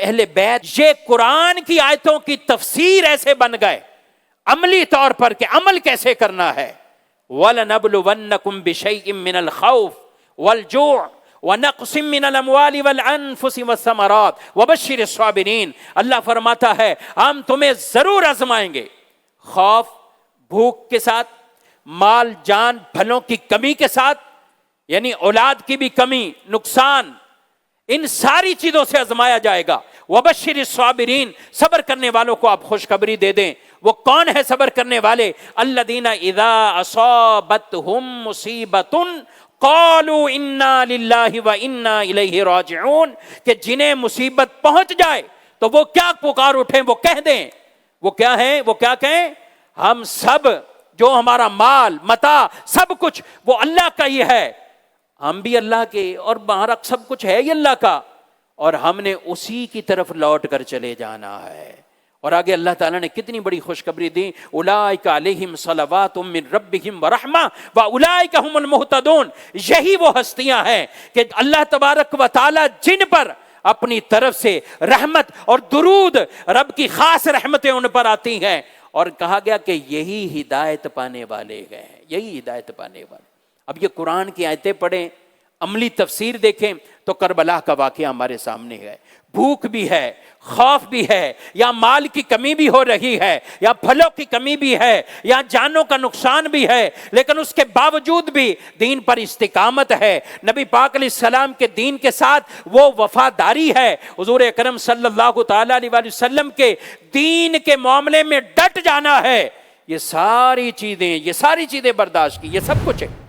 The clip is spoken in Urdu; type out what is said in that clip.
اہل بیت یہ قرآن کی آیتوں کی تفسیر ایسے بن گئے عملی طور پر کہ عمل کیسے کرنا ہے. وَلَنَبْلُوَنَّكُمْ بِشَيْءٍ مِّنَ الْخَوْفِ وَالْجُوعِ وَنَقْصٍ مِّنَ الْأَمْوَالِ وَالْأَنفُسِ وَالثَّمَرَاتِ وَبَشِّرِ الصَّابِرِينَ. اللہ فرماتا ہے ہم تمہیں ضرور آزمائیں گے، خوف بھوک کے ساتھ، مال جان پھلوں کی کمی کے ساتھ، یعنی اولاد کی بھی کمی نقصان، ان ساری چیزوں سے آزمایا جائے گا. وَبَشِّرِ الصَّابِرِينَ صبر کرنے والوں کو آپ خوشخبری دے دیں. وہ کون ہے صبر کرنے والے؟ الَّذِينَ إِذَا أَصَابَتْهُم مُّصِيبَةٌ قَالُوا إِنَّا لِلَّهِ وَإِنَّا إِلَيْهِ رَاجِعُونَ، کہ جنہیں مصیبت پہنچ جائے تو وہ کیا پکار اٹھیں، وہ کہہ دیں، وہ کیا ہیں، وہ کیا کہیں، ہم سب جو ہمارا مال متاع سب کچھ وہ اللہ کا ہی ہے، ہم بھی اللہ کے، اور ہمارا سب کچھ ہے ہی اللہ کا، اور ہم نے اسی کی طرف لوٹ کر چلے جانا ہے. اور آگے اللہ تعالیٰ نے کتنی بڑی خوشخبری دی، اولئک علیہم صلوات من ربہم ورحمہ واولئک هم المہتدون. یہی وہ ہستیاں ہیں کہ اللہ تبارک و تعالیٰ جن پر اپنی طرف سے رحمت اور درود، رب کی خاص رحمتیں ان پر آتی ہیں، اور کہا گیا کہ یہی ہدایت پانے والے ہیں، یہی ہدایت پانے والے. اب یہ قرآن کی آیتیں پڑھیں، عملی تفسیر دیکھیں تو کربلا کا واقعہ ہمارے سامنے ہے. بھوک بھی ہے، خوف بھی ہے، یا مال کی کمی بھی ہو رہی ہے، یا پھلوں کی کمی بھی ہے، یا جانوں کا نقصان بھی ہے، لیکن اس کے باوجود بھی دین پر استقامت ہے. نبی پاک علیہ السلام کے دین کے ساتھ وہ وفاداری ہے. حضور اکرم صلی اللہ تعالی علیہ وسلم کے دین کے معاملے میں ڈٹ جانا ہے. یہ ساری چیزیں برداشت کی، یہ سب کچھ ہے.